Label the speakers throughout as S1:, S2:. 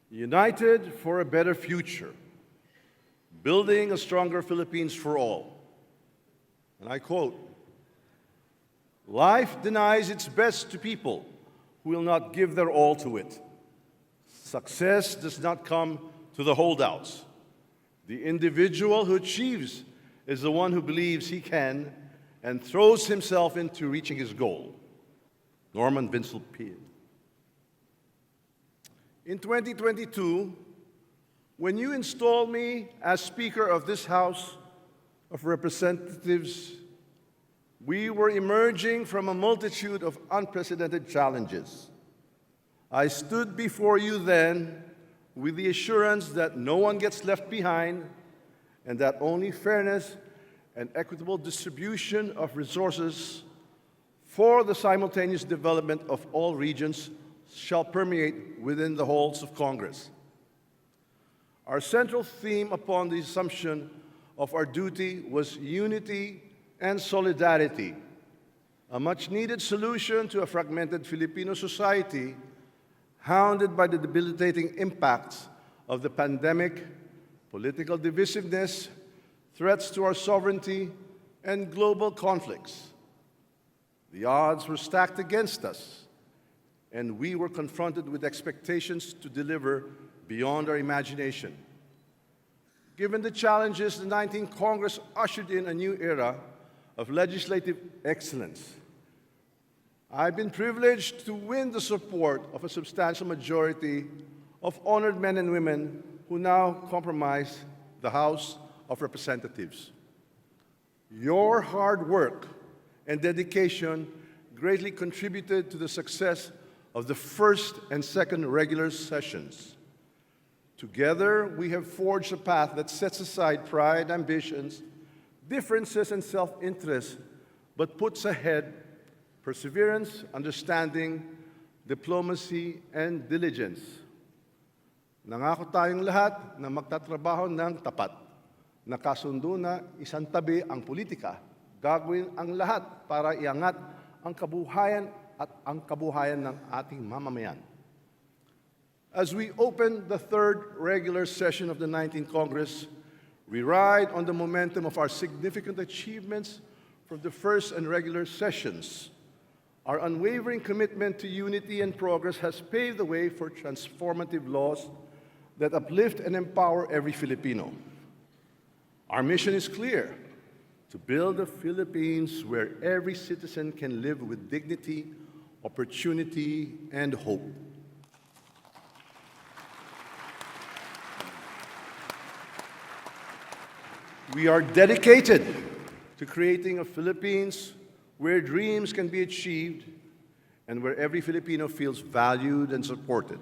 S1: United for a better future, building a stronger Philippines for all. And I quote, "Life denies its best to people who will not give their all to it. Success does not come to the holdouts. The individual who achieves is the one who believes he can and throws himself into reaching his goal." Norman Vincent Peale. In 2022, when you installed me as Speaker of this House of Representatives, we were emerging from a multitude of unprecedented challenges. I stood before you then with the assurance that no one gets left behind and that only fairness and equitable distribution of resources for the simultaneous development of all regions shall permeate within the halls of Congress. Our central theme upon the assumption of our duty was unity and solidarity, a much-needed solution to a fragmented Filipino society hounded by the debilitating impacts of the pandemic, political divisiveness, threats to our sovereignty, and global conflicts. The odds were stacked against us, and we were confronted with expectations to deliver beyond our imagination. Given the challenges, the 19th Congress ushered in a new era of legislative excellence. I've been privileged to win the support of a substantial majority of honored men and women who now comprise the House of Representatives. Your hard work and dedication greatly contributed to the success of the first and second regular sessions. Together, we have forged a path that sets aside pride, ambitions, differences, and self-interest, but puts ahead perseverance, understanding, diplomacy, and diligence. Nangako tayong lahat na magtatrabaho ng tapat. Nakasundo na isang tabi ang politika. Gagawin ang lahat para iangat ang kabuhayan at ang kabuhayan ng ating mamamayan. As we open the third regular session of the 19th Congress, we ride on the momentum of our significant achievements from the first and regular sessions. Our unwavering commitment to unity and progress has paved the way for transformative laws that uplift and empower every Filipino. Our mission is clear: to build a Philippines where every citizen can live with dignity, opportunity, and hope. We are dedicated to creating a Philippines where dreams can be achieved and where every Filipino feels valued and supported.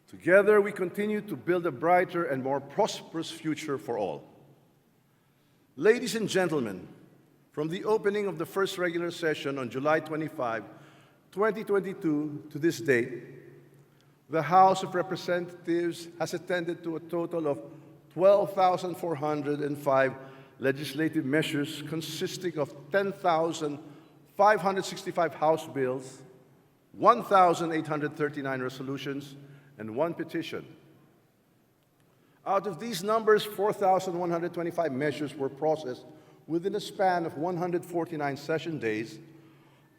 S1: Together, we continue to build a brighter and more prosperous future for all. Ladies and gentlemen, from the opening of the first regular session on July 25, 2022 to this date, the House of Representatives has attended to a total of 12,405 legislative measures consisting of 10,565 House bills, 1,839 resolutions, and 1 petition. Out of these numbers, 4,125 measures were processed within a span of 149 session days,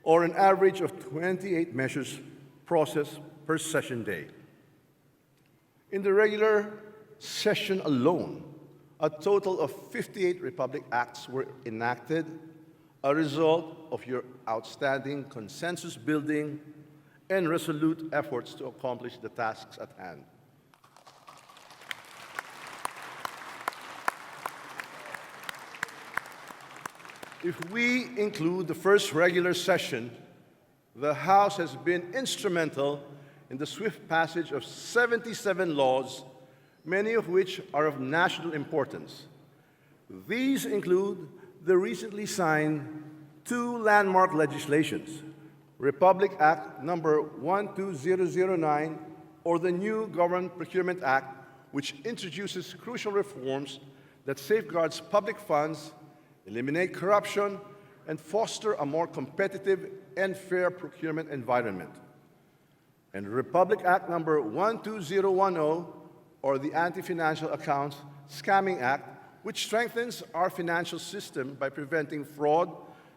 S1: or an average of 28 measures processed per session day. In the regular session alone, a total of 58 Republic Acts were enacted, a result of your outstanding consensus-building and resolute efforts to accomplish the tasks at hand. If we include the first regular session, the House has been instrumental in the swift passage of 77 laws, many of which are of national importance. These include the recently signed 2 landmark legislations, Republic Act number 12009, or the new Government Procurement Act, which introduces crucial reforms that safeguards public funds, eliminate corruption, and foster a more competitive and fair procurement environment. and Republic Act number 12010, or the Anti-Financial Accounts Scamming Act, which strengthens our financial system by preventing fraud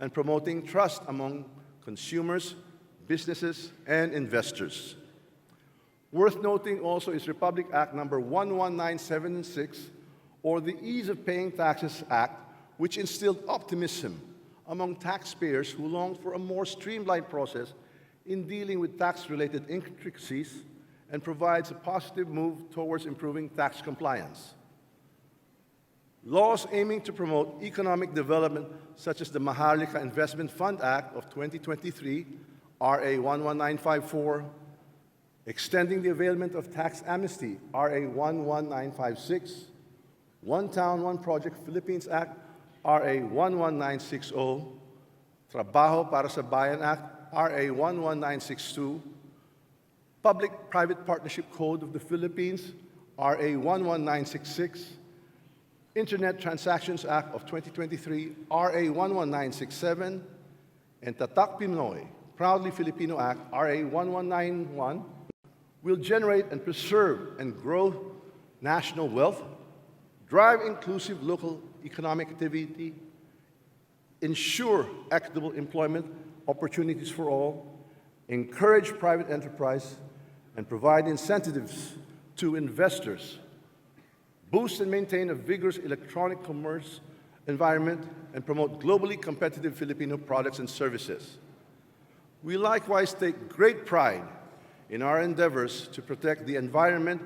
S1: and promoting trust among consumers, businesses, and investors. Worth noting also is Republic Act number 11976, or the Ease of Paying Taxes Act, which instilled optimism among taxpayers who long for a more streamlined process in dealing with tax-related intricacies and provides a positive move towards improving tax compliance. Laws aiming to promote economic development, such as the Maharlika Investment Fund Act of 2023, RA 11954, extending the availment of tax amnesty, RA 11956, One Town, One Project Philippines Act, RA 11960, Trabaho para sa Bayan Act, RA 11962, Public-Private Partnership Code of the Philippines, RA 11966, Internet Transactions Act of 2023, RA 11967, and Tatak Pinoy, Proudly Filipino Act, RA 1191, will generate and preserve and grow national wealth, drive inclusive local economic activity, ensure equitable employment opportunities for all, encourage private enterprise, and provide incentives to investors, boost and maintain a vigorous electronic commerce environment, and promote globally competitive Filipino products and services. We likewise take great pride in our endeavors to protect the environment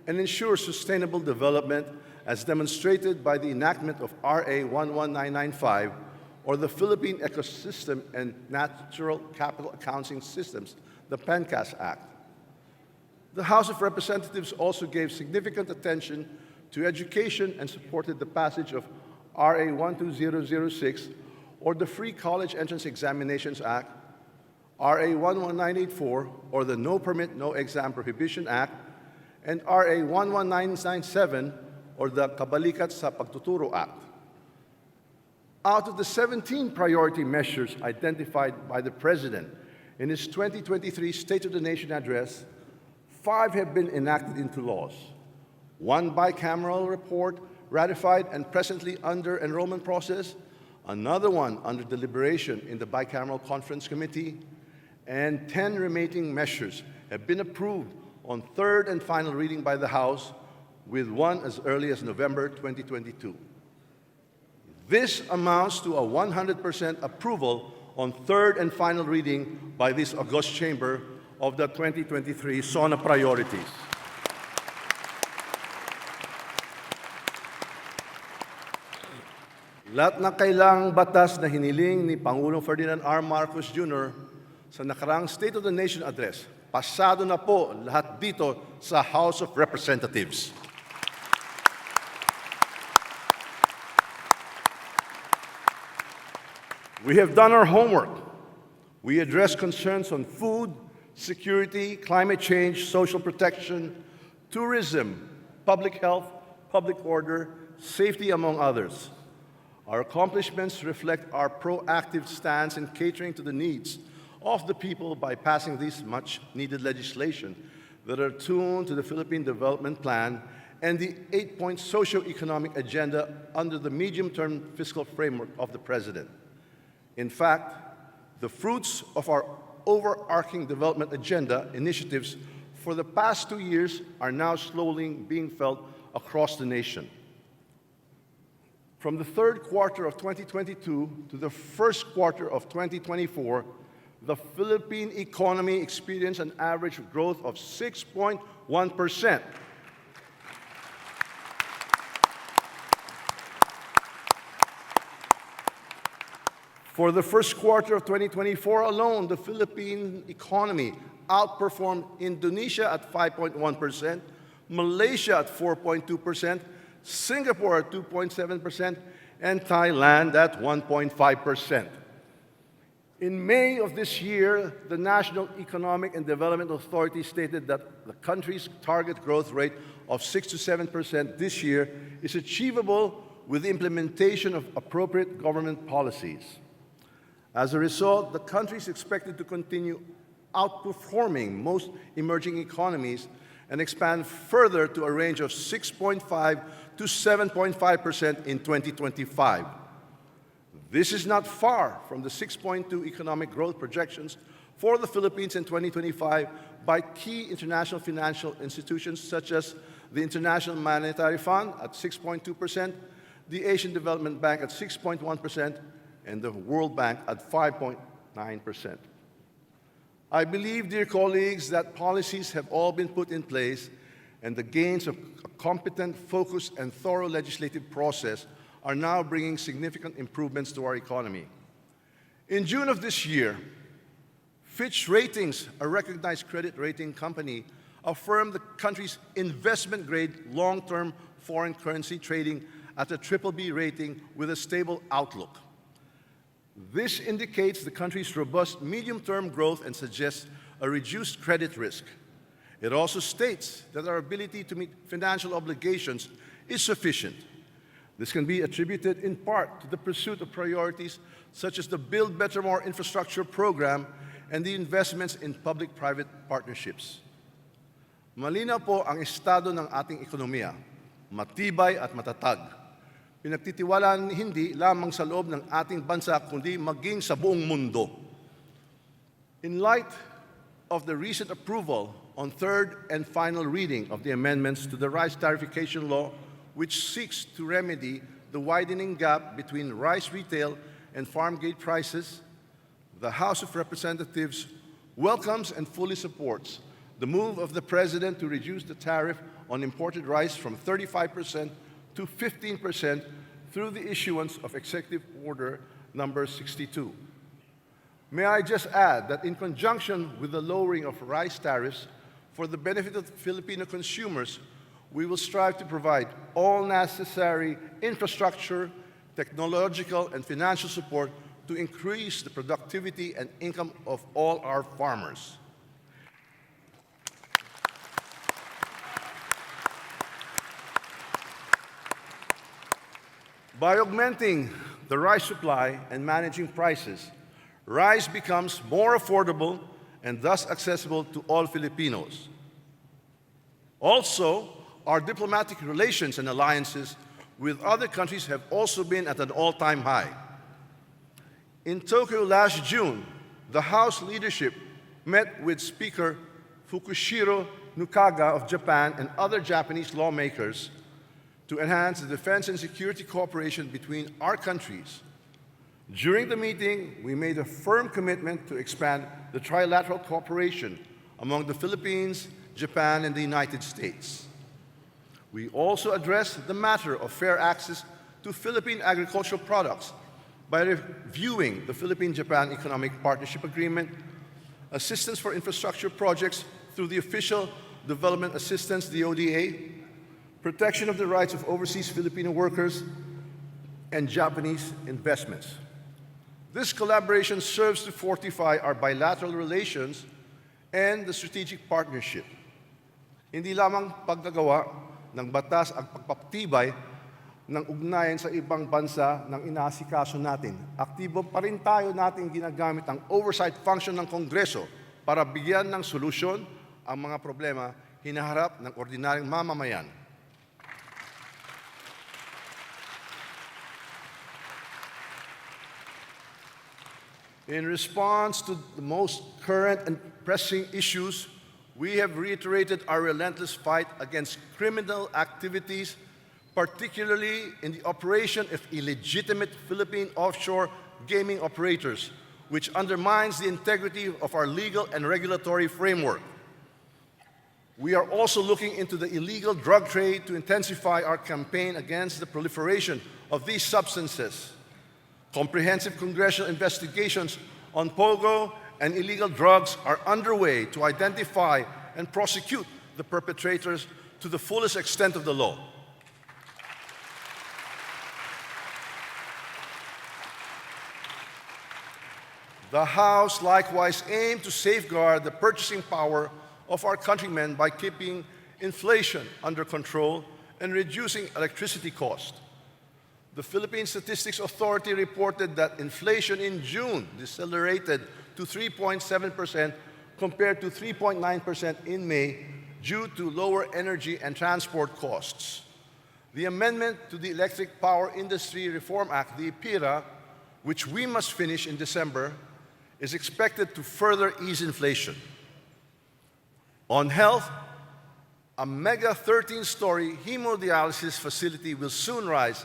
S1: and ensure sustainable development, as demonstrated by the enactment of RA 11995, or the Philippine Ecosystem and Natural Capital Accounting Systems, the PENCAS Act. The House of Representatives also gave significant attention to education and supported the passage of RA 12006, or the Free College Entrance Examinations Act, RA 11984, or the No Permit, No Exam Prohibition Act, and RA 11997, or the Kabalikat sa Pagtuturo Act. Out of the 17 priority measures identified by the President in his 2023 State of the Nation address, 5 have been enacted into laws. 1 bicameral report ratified and presently under enrollment process, another one under deliberation in the Bicameral Conference Committee, and 10 remaining measures have been approved on third and final reading by the House, with one as early as November 2022. This amounts to a 100% approval on third and final reading by this august chamber of the 2023 SONA priorities. Lahat ng kailangang batas na hiniling ni Pangulong Ferdinand R. Marcos Jr. sa nakaraang State of the Nation address, pasado na po lahat dito sa House of Representatives. We have done our homework. We address concerns on food, security, climate change, social protection, tourism, public health, public order, safety, among others. Our accomplishments reflect our proactive stance in catering to the needs of the people by passing this much-needed legislation that are tuned to the Philippine Development Plan and the 8-point socio-economic agenda under the medium-term fiscal framework of the President. In fact, the fruits of our overarching development agenda initiatives for the past 2 years are now slowly being felt across the nation. From the third quarter of 2022 to the first quarter of 2024, the Philippine economy experienced an average growth of 6.1%. For the first quarter of 2024 alone, the Philippine economy outperformed Indonesia at 5.1%, Malaysia at 4.2%, Singapore at 2.7%, and Thailand at 1.5%. In May of this year, the National Economic and Development Authority stated that the country's target growth rate of 6 to 7% this year is achievable with the implementation of appropriate government policies. As a result, the country is expected to continue outperforming most emerging economies and expand further to a range of 6.5 to 7.5% in 2025. This is not far from the 6.2 economic growth projections for the Philippines in 2025 by key international financial institutions such as the International Monetary Fund at 6.2%, the Asian Development Bank at 6.1%, and the World Bank at 5.9%. I believe, dear colleagues, that policies have all been put in place and the gains of a competent, focused, and thorough legislative process are now bringing significant improvements to our economy. In June of this year, Fitch Ratings, a recognized credit rating company, affirmed the country's investment-grade long-term foreign currency trading at a BBB rating with a stable outlook. This indicates the country's robust medium-term growth and suggests a reduced credit risk. It also states that our ability to meet financial obligations is sufficient. This can be attributed in part to the pursuit of priorities such as the Build Better More infrastructure program and the investments in public-private partnerships. Malinaw po ang estado ng ating ekonomiya, matibay at matatag. Pinagtitiwalaan hindi lamang sa loob ng ating bansa kundi maging sa buong mundo. In light of the recent approval on third and final reading of the amendments to the rice tariffication law, which seeks to remedy the widening gap between rice retail and farm gate prices, the House of Representatives welcomes and fully supports the move of the President to reduce the tariff on imported rice from 35% to 15% through the issuance of Executive Order Number 62. May I just add that in conjunction with the lowering of rice tariffs for the benefit of Filipino consumers, we will strive to provide all necessary infrastructure, technological, and financial support to increase the productivity and income of all our farmers. By augmenting the rice supply and managing prices, rice becomes more affordable and thus accessible to all Filipinos. Also, our diplomatic relations and alliances with other countries have also been at an all-time high. In Tokyo last June, the House leadership met with Speaker Fukushiro Nukaga of Japan and other Japanese lawmakers to enhance the defense and security cooperation between our countries. During the meeting, we made a firm commitment to expand the trilateral cooperation among the Philippines, Japan, and the United States. We also addressed the matter of fair access to Philippine agricultural products by reviewing the Philippine-Japan Economic Partnership Agreement, assistance for infrastructure projects through the Official Development Assistance, the ODA, protection of the rights of overseas Filipino workers, and Japanese investments. This collaboration serves to fortify our bilateral relations and the strategic partnership. Hindi lamang paggagawa ng batas ang pagpapatibay ng ugnayan sa ibang bansa ng inaasikaso natin. Aktibo pa rin tayo natin ginagamit ang oversight function ng Kongreso para bigyan ng solusyon ang mga problema hinaharap ng ordinaryong mamamayan. In response to the most current and pressing issues, we have reiterated our relentless fight against criminal activities, particularly in the operation of illegitimate Philippine offshore gaming operators, which undermines the integrity of our legal and regulatory framework. We are also looking into the illegal drug trade to intensify our campaign against the proliferation of these substances. Comprehensive congressional investigations on POGO and illegal drugs are underway to identify and prosecute the perpetrators to the fullest extent of the law. The House likewise aimed to safeguard the purchasing power of our countrymen by keeping inflation under control and reducing electricity costs. The Philippine Statistics Authority reported that inflation in June decelerated to 3.7% compared to 3.9% in May due to lower energy and transport costs. The amendment to the Electric Power Industry Reform Act, the EPIRA, which we must finish in December, is expected to further ease inflation. On health, a mega 13-story hemodialysis facility will soon rise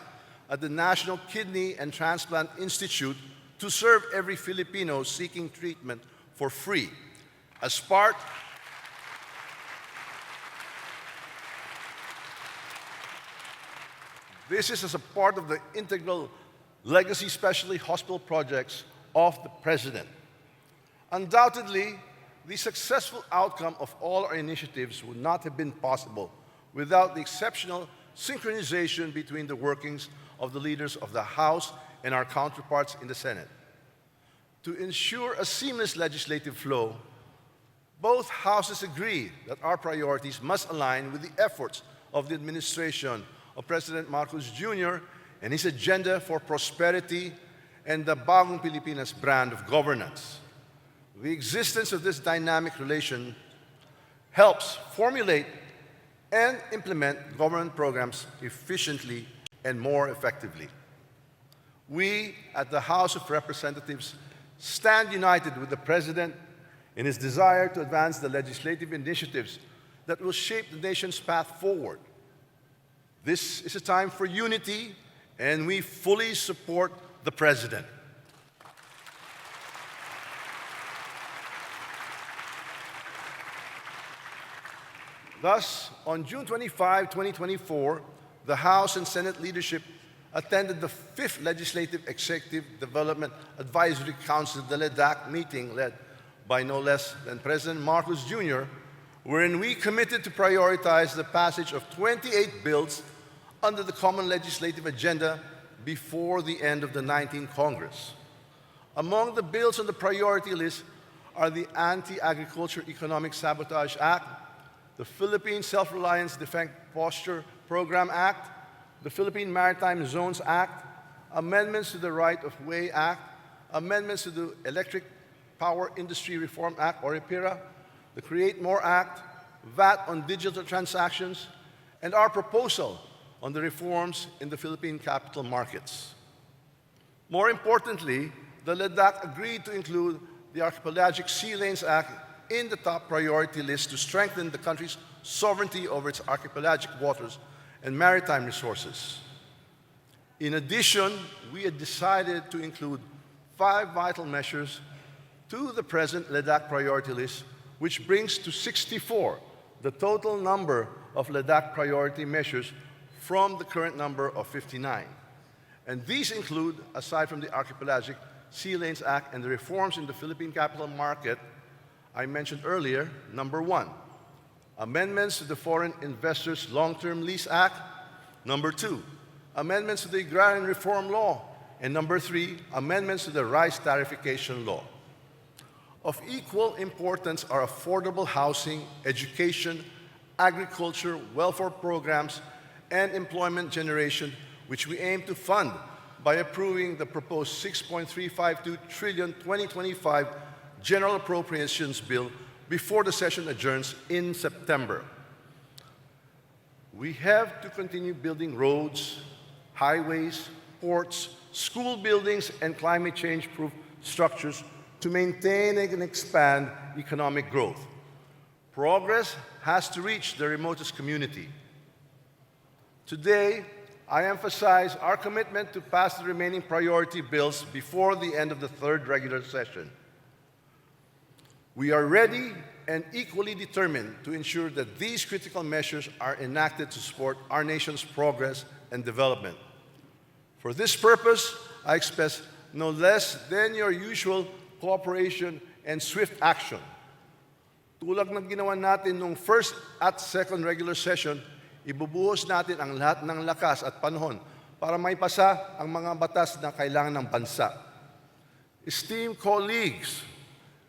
S1: at the National Kidney and Transplant Institute to serve every Filipino seeking treatment for free. This is as a part of the integral legacy specialty hospital projects of the President. Undoubtedly, the successful outcome of all our initiatives would not have been possible without the exceptional synchronization between the workings of the leaders of the House and our counterparts in the Senate. To ensure a seamless legislative flow, both houses agree that our priorities must align with the efforts of the administration of President Marcos Jr. and his agenda for prosperity and the Bagong Pilipinas brand of governance. The existence of this dynamic relation helps formulate and implement government programs efficiently and more effectively. We at the House of Representatives stand united with the President in his desire to advance the legislative initiatives that will shape the nation's path forward. This is a time for unity, and we fully support the President. Thus, on June 25, 2024, the House and Senate leadership attended the 5th Legislative Executive Development Advisory Council, the LEDAC meeting led by no less than President Marcos Jr., wherein we committed to prioritize the passage of 28 bills under the Common Legislative Agenda before the end of the 19th Congress. Among the bills on the priority list are the Anti-Agriculture Economic Sabotage Act, the Philippine Self-Reliance Defense Posture Program Act, the Philippine Maritime Zones Act, amendments to the Right of Way Act, amendments to the Electric Power Industry Reform Act, or EPIRA, the Create More Act, VAT on digital transactions, and our proposal on the reforms in the Philippine capital markets. More importantly, the LEDAC agreed to include the Archipelagic Sea Lanes Act in the top priority list to strengthen the country's sovereignty over its archipelagic waters and maritime resources. In addition, we had decided to include 5 vital measures to the present LEDAC priority list, which brings to 64 the total number of LEDAC priority measures from the current number of 59. And these include, aside from the Archipelagic Sea Lanes Act and the reforms in the Philippine capital market I mentioned earlier, number 1, amendments to the Foreign Investors Long-Term Lease Act, number 2, amendments to the Agrarian Reform Law, and number 3, amendments to the Rice Tarification Law. Of equal importance are affordable housing, education, agriculture, welfare programs, and employment generation, which we aim to fund by approving the proposed 6.352 trillion 2025 General Appropriations Bill before the session adjourns in September. We have to continue building roads, highways, ports, school buildings, and climate change-proof structures to maintain and expand economic growth. Progress has to reach the remotest community. Today, I emphasize our commitment to pass the remaining priority bills before the end of the 3rd regular session. We are ready and equally determined to ensure that these critical measures are enacted to support our nation's progress and development. For this purpose, I expect no less than your usual cooperation and swift action. Tulad ng ginawa natin nung 1st at 2nd regular session, ibubuhos natin ang lahat ng lakas at panahon para maipasa ang mga batas na kailangan ng bansa. Esteemed colleagues,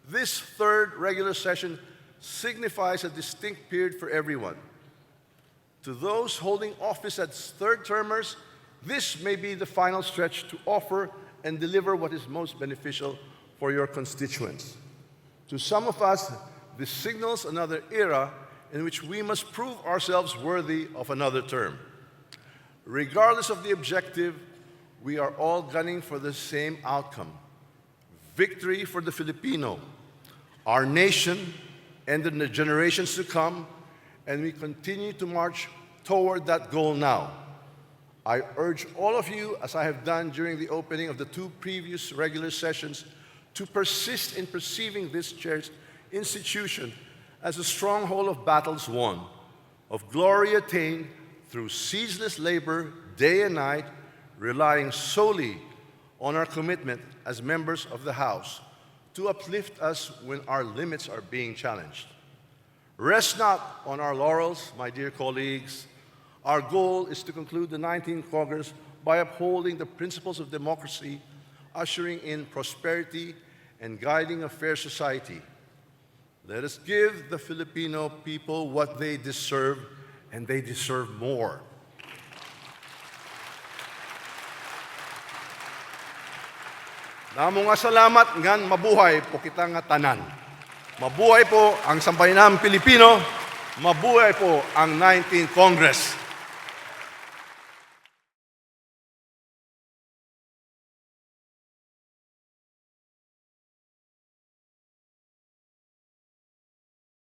S1: this 3rd regular session signifies a distinct period for everyone. To those holding office as 3rd termers, this may be the final stretch to offer and deliver what is most beneficial for your constituents. To some of us, this signals another era in which we must prove ourselves worthy of another term. Regardless of the objective, we are all gunning for the same outcome: victory for the Filipino, our nation, and the generations to come, and we continue to march toward that goal now. I urge all of you, as I have done during the opening of the 2 previous regular sessions, to persist in perceiving this cherished institution as a stronghold of battles won, of glory attained through ceaseless labor day and night, relying solely on our commitment as members of the House to uplift us when our limits are being challenged. Rest not on our laurels, my dear colleagues. Our goal is to conclude the 19th Congress by upholding the principles of democracy, ushering in prosperity, and guiding a fair society. Let us give the Filipino people what they deserve, and they deserve more. Namo nga salamat ngan mabuhay po kita nga tanan. Mabuhay po ang sambayanang Pilipino, mabuhay po ang 19th Congress.